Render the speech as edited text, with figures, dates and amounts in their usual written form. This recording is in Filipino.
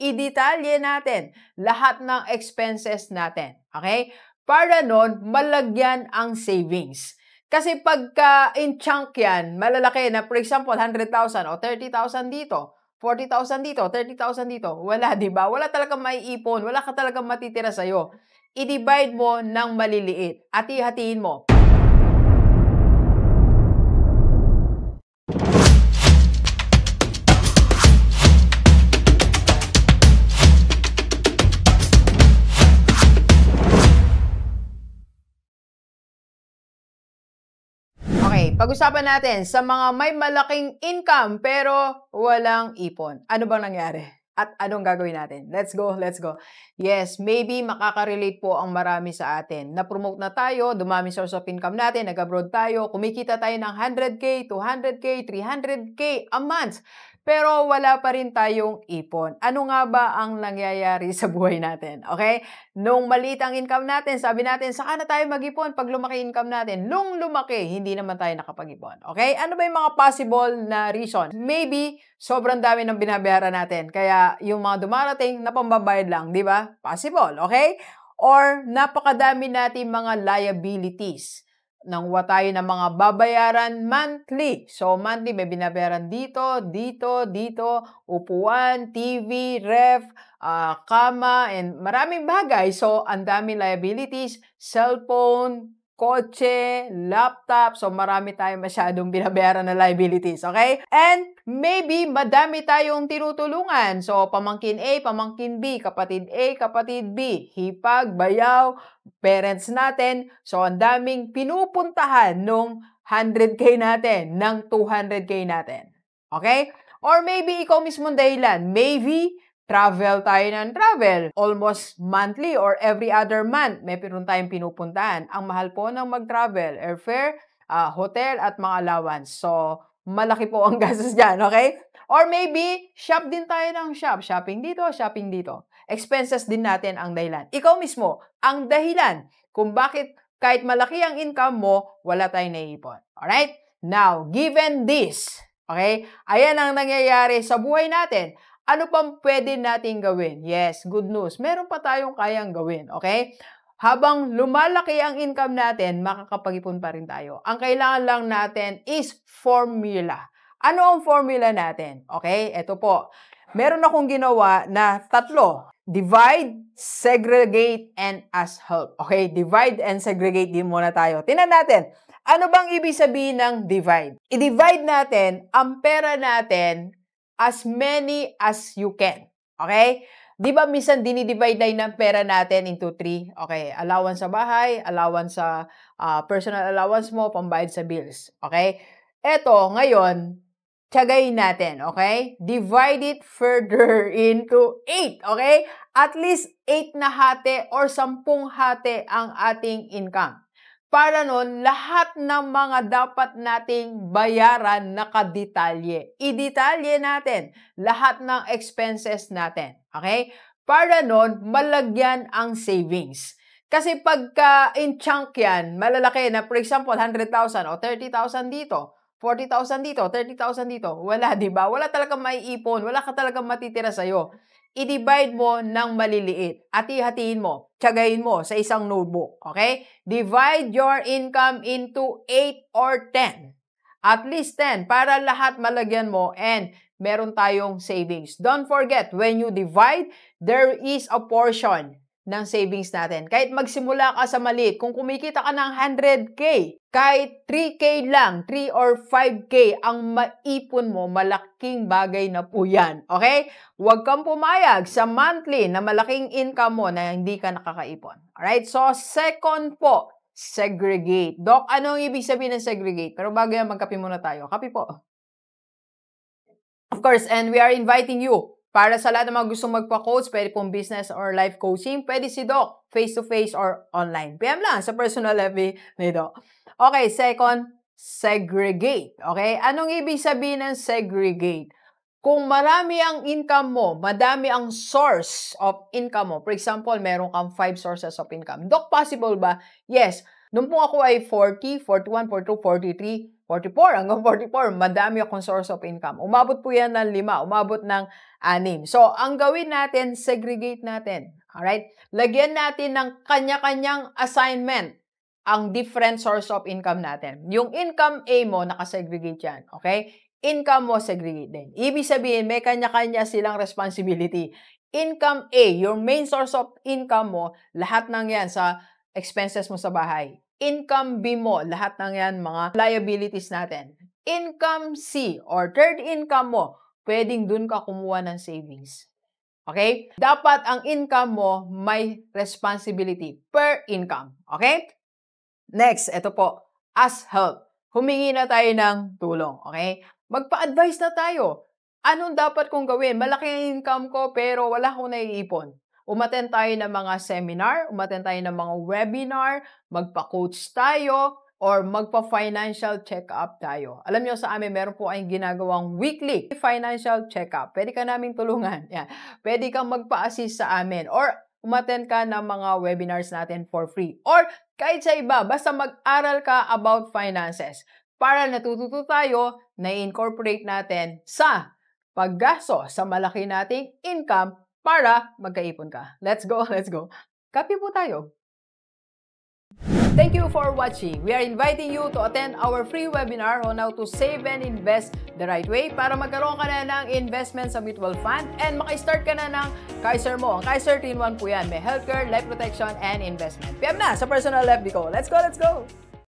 i-detalye natin lahat ng expenses natin. Okay? Para nun, malagyan ang savings. Kasi pagka in chunk yan, malalaki na, for example, 100,000 o 30,000 dito, 40,000 dito, 30,000 dito. Wala, di ba? Wala talagang maiipon. Wala ka talagang matitira sa'yo. I-divide mo ng maliliit. At ihatiin mo. Okay, pag-usapan natin sa mga may malaking income pero walang ipon. Ano bang nangyari? At anong gagawin natin? Let's go, let's go. Yes, maybe makaka-relate po ang marami sa atin. Na-promote na tayo, dumami source of income natin, nag-abroad tayo, kumikita tayo ng 100K, 200K, 300K a month. Pero wala pa rin tayong ipon. Ano nga ba ang nangyayari sa buhay natin? Okay? Nung maliit ang income natin, sabi natin, saka na tayo mag-ipon pag lumaki income natin. Nung lumaki, hindi naman tayo nakapag-ipon. Okay? Ano ba yung mga possible na reason? Maybe, sobrang dami ng binabayaran natin. Kaya yung mga dumarating na pambabayad lang, di ba? Possible. Okay? Or napakadami natin mga liabilities. Nangwa tayo ng mga babayaran monthly. So, monthly may binabayaran dito, dito, dito, upuan, TV, ref, kama, and maraming bagay. So, ang daming liabilities, cellphone, kotse, laptop. So, marami tayong masyadong binabayaran na liabilities. Okay? And maybe madami tayong tinutulungan. So, pamangkin A, pamangkin B, kapatid A, kapatid B, hipag, bayaw, parents natin. So, ang daming pinupuntahan nung 100K natin, ng 200K natin. Okay? Or maybe ikaw mismo dahilan. Maybe travel tayo ng travel. Almost monthly or every other month, may tayong pinupuntahan. Ang mahal po ng mag-travel, airfare, hotel, at mga allowance. So, malaki po ang gastos dyan, okay? Or maybe, shop din tayo ng shop. Shopping dito, shopping dito. Expenses din natin ang dahilan. Ikaw mismo, ang dahilan kung bakit kahit malaki ang income mo, wala tayong naiipon. Alright? Now, given this, okay, ayan ang nangyayari sa buhay natin. Ano pang pwede natin gawin? Yes, good news. Meron pa tayong kayang gawin, okay? Habang lumalaki ang income natin, makakapag-ipon pa rin tayo. Ang kailangan lang natin is formula. Ano ang formula natin? Okay, ito po. Meron akong ginawa na 3. Divide, segregate, and ask help. Okay, divide and segregate din muna tayo. Tingnan natin. Ano bang ibig sabihin ng divide? I-divide natin ang pera natin as many as you can. Okay? Di ba minsan dinidivide na ng pera natin into 3? Okay, allowance sa bahay, allowance sa personal allowance mo, pambayad sa bills. Okay? Eto, ngayon, tiyagayin natin. Okay? Divide it further into 8. Okay? At least 8 na hati or 10 hati ang ating income. Para nun, lahat ng mga dapat nating bayaran nakadetalye. I-detalye natin lahat ng expenses natin. Okay? Para nun, malagyan ang savings. Kasi pagka in chunk yan, malalaki na, for example, 100,000 o 30,000 dito, 40,000 dito, 30,000 dito. Wala, di ba? Wala talagang maiipon. Wala ka talagang matitira sa'yo. I-divide mo ng maliliit at ihatiin mo, tiyagayin mo sa isang notebook, okay? Divide your income into 8 or 10. At least 10 para lahat malagyan mo and meron tayong savings. Don't forget, when you divide, there is a portion ng savings natin. Kahit magsimula ka sa maliit, kung kumikita ka ng 100K, kahit 3K lang, 3 or 5K ang maipon mo, malaking bagay na po yan. Okay? Huwag kang pumayag sa monthly na malaking income mo na hindi ka nakakaipon. Alright? So, second po, segregate. Doc, anong ibig sabihin ng segregate? Pero bago yan, magkape muna tayo. Kape po. Of course, and we are inviting you. Para sa lahat ng mga gustong magpa-coach, pwede pong business or life coaching, pwede si Doc, face-to-face or online. PM lang sa personal FB ni Doc. Okay, second, segregate. Okay? Anong ibig sabihin ng segregate? Kung marami ang income mo, madami ang source of income mo. For example, meron kang 5 sources of income. Doc, possible ba? Yes. Nung po ako ay 40, 41, 42, 44 hanggang 44, madami akong source of income. Umabot po yan ng 5, umabot ng 6. So, ang gawin natin, segregate natin. Alright? Lagyan natin ng kanya-kanyang assignment ang different source of income natin. Yung income A mo, nakasegregate yan. Okay? Income mo, segregate din. Ibig sabihin, may kanya-kanya silang responsibility. Income A, your main source of income mo, lahat ng yan sa expenses mo sa bahay. Income B mo, lahat ng yan mga liabilities natin. Income C or third income mo, pwedeng dun ka kumuha ng savings. Okay? Dapat ang income mo may responsibility per income. Okay? Next, ito po, ask help. Humingi na tayo ng tulong. Okay? Magpa-advise na tayo. Anong dapat kong gawin? Malaki ang income ko pero wala akong naiipon. Umattend tayo ng mga seminar, umattend tayo ng mga webinar, magpa-coach tayo, or magpa-financial check-up tayo. Alam nyo, sa amin, meron po kayong ginagawang weekly financial check-up. Pwede ka naming tulungan. Yan. Pwede kang magpa-assist sa amin. Or umattend ka ng mga webinars natin for free. Or kahit sa iba, basta mag-aral ka about finances para natututo tayo na incorporate natin sa paggasto sa malaki nating income para magkaipon ka. Let's go, let's go. Kape po tayo. Thank you for watching. We are inviting you to attend our free webinar on how to save and invest the right way para magkaroon ka na ng investment sa mutual fund and maka-start ka na ng Kaiser mo. Ang Kaiser 3-in-1 po yan. May healthcare, life protection, and investment. PM na sa personal FB ko. Let's go, let's go!